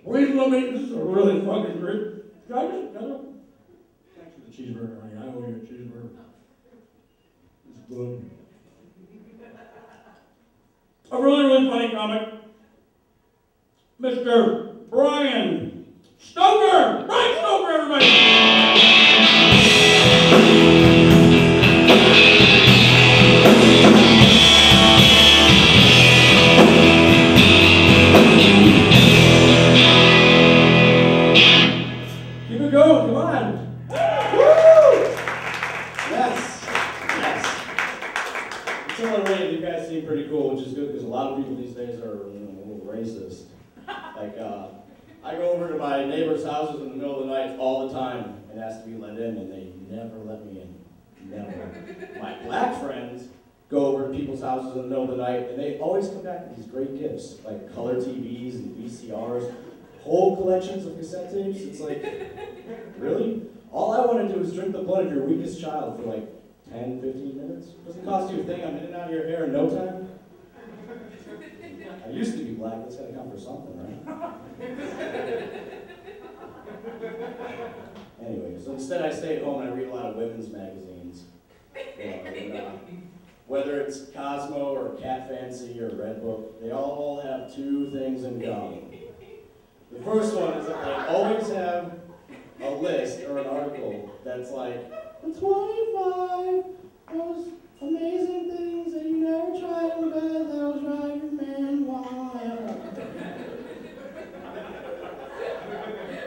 Please let me, this is a really fucking great. Can I just, thanks for the cheeseburger, honey. I owe you a cheeseburger. It's good. A really, really funny comic. Mr. Brian Stoker! Brian Stoker, everybody! Keep it going, come on! Woo! Yes, yes. Until I rate, you guys seem pretty cool, which is good because a lot of people these days are a little racist. Like, I go over to my neighbors' houses in the middle of the night all the time and ask to be let in, and they never let me in. Never. My black friends go over to people's houses in the middle of the night, and they always come back with these great gifts, like color TVs and VCRs, whole collections of cassette tapes. It's like, really? All I want to do is drink the blood of your weakest child for like 10, 15 minutes. Doesn't cost you a thing. I'm in and out of your hair in no time. I used to be black. That's got to count for something, right? Anyway, so instead I stay at home and I read a lot of women's magazines. Whether it's Cosmo or Cat Fancy or Red Book, they all have two things in common. The first one is that they always have a list or an article that's like, the 25 most amazing things that you never tried in bed that'll drive your man wild.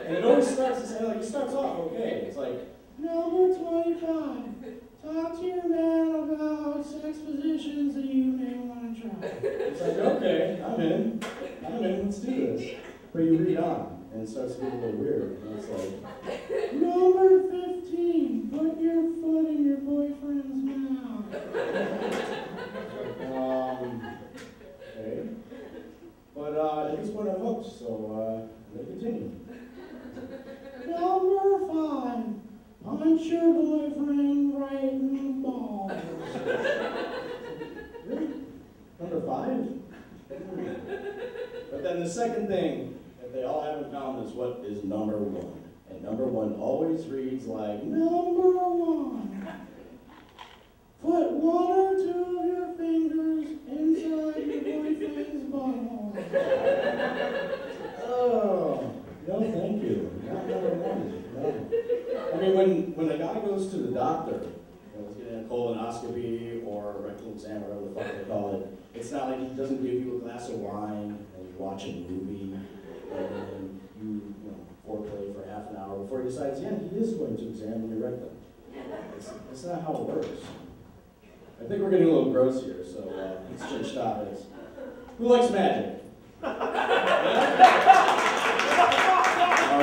And it always starts to say, like, it starts off okay. It's like, number 25, talk to your man about sex positions that you may want to try. It's like, okay, I'm in, let's do this. But you read on, and it starts to get a little weird. And it's like, number 15, put your foot in your boyfriend's mouth. Okay. But at this point I'm hooked, so let's continue. Number 5, punch your boyfriend right in the balls. Really? Number 5? But then the second thing that they all have in common is what is number 1. And number 1 always reads like, number 1, put 1 or 2 of your fingers inside your boyfriend's butthole. Oh, no thank you. Not number 1. No. I mean, when a guy goes to the doctor, he's getting a colonoscopy or a rectal exam, whatever the fuck they call it, it's not like he doesn't give you a glass of wine and you watch a movie and then you foreplay for half an hour before he decides, yeah, he is going to examine your rectum. That's not how it works. I think we're getting a little gross here, so let's change topics. Who likes magic? All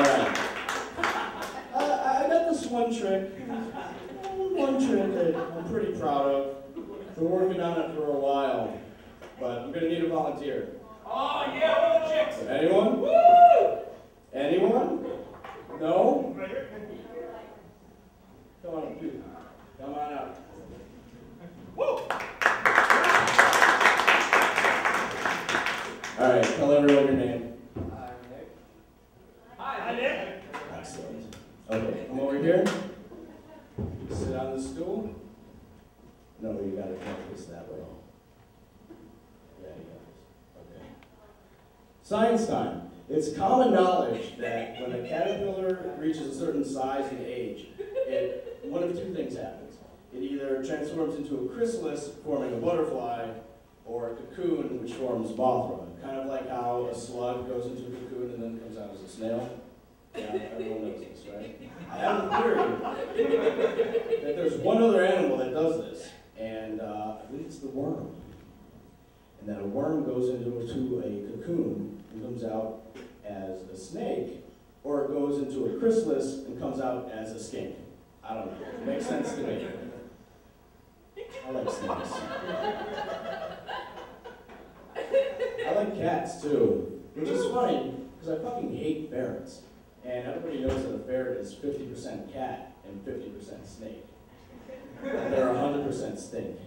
right. I got this one trick that I'm pretty proud of. Been working on it for a while, but I'm gonna need a volunteer. Oh yeah, what are the chicks? Anyone? Woo! Anyone? No? Come on, dude. Come on out. Woo! All right, tell everyone your name. Hi, Nick. Hi, Nick. Excellent. Okay, come over here. Sit on the stool. No, you gotta face that way. Yeah, you got this. Okay. Science time. It's common knowledge that when a caterpillar reaches a certain size and age, one of 2 things happens. It either transforms into a chrysalis, forming a butterfly, or a cocoon, which forms moth rod. Kind of like how a slug goes into a cocoon and then comes out as a snail. Yeah, everyone knows this, right? I have a theory that there's one other animal that does this, and I believe it's the worm. And that a worm goes into a cocoon and comes out as a snake, or it goes into a chrysalis and comes out as a skink. I don't know. It makes sense to me. I like snakes. I like cats too, which is funny because I fucking hate ferrets. And everybody knows that a ferret is 50% cat and 50% snake. And they're 100% stink.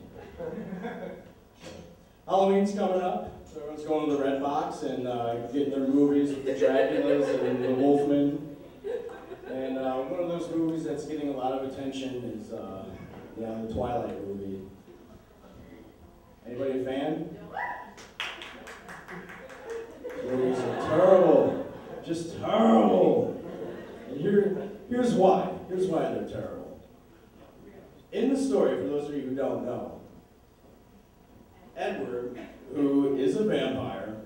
Halloween's coming up. So everyone's going to the Red Box and getting their movies with the Draculas and the Wolfman. And one of those movies that's getting a lot of attention is the Twilight movie. Anybody a fan? Movies are terrible. Just terrible. And here's why. Here's why they're terrible. In the story, for those of you who don't know, Edward, who is a vampire,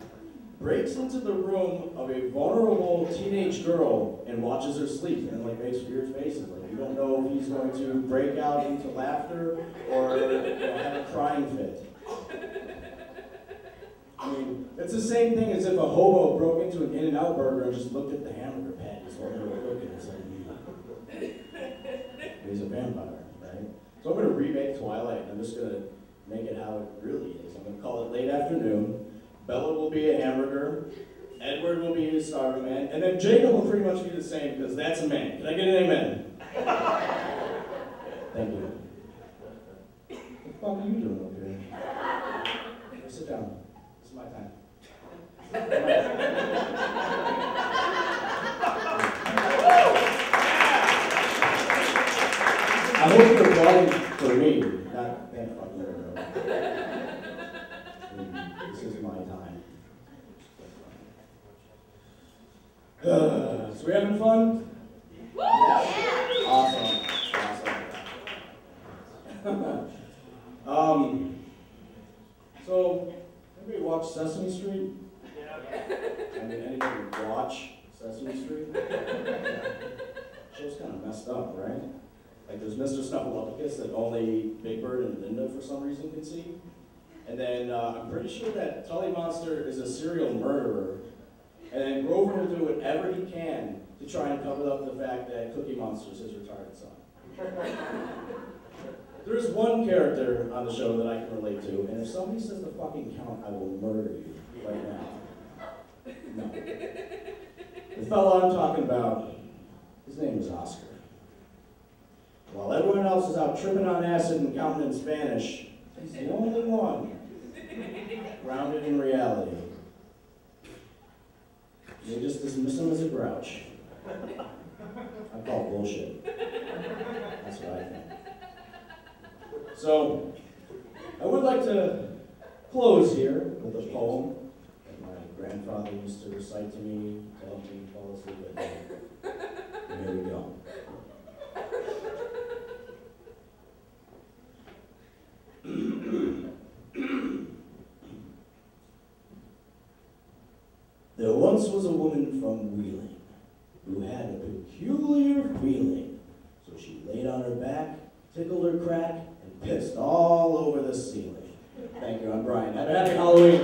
breaks into the room of a vulnerable teenage girl and watches her sleep and like makes weird faces. Like you don't know if he's going to break out into laughter or have a crying fit. I mean, it's the same thing as if a hobo broke into an In-N-Out burger and just looked at the hamburger patties while they were cooking and said, he's a vampire, right? So I'm going to remake Twilight, and I'm just going to make it how it really is. I'm going to call it Late Afternoon. Bella will be a hamburger. Edward will be a starving man. And then Jacob will pretty much be the same, because that's a man. Can I get an amen? Thank you. What the fuck are you doing up here? Sit down. This is my time. I hope you're applauding for me, not that fucking girl. This is my time. So we having fun? Yes. Awesome. So, anybody watch Sesame Street? I mean, anybody watch Sesame Street? Show's kind of messed up, right? Like there's Mr. Snuffleupagus that only Big Bird and Linda for some reason can see. And then I'm pretty sure that Tully Monster is a serial murderer. And then Grover will do whatever he can to try and cover up the fact that Cookie Monster is his retarded son. There's one character on the show that I can relate to, and if somebody says the fucking count, I will murder you right now. No. The fellow I'm talking about, his name is Oscar. While everyone else is out tripping on acid and counting in Spanish, he's the only one grounded in reality. They just dismiss him as a grouch. I call bullshit. That's what I think. So, I would like to close here with a poem that my grandfather used to recite to me to help me fall asleep at night. And here we go. There once was a woman from Wheeling who had a peculiar feeling. So she laid on her back, tickled her crack, and pissed all over the ceiling. Thank you, I'm Brian. Have a happy Halloween.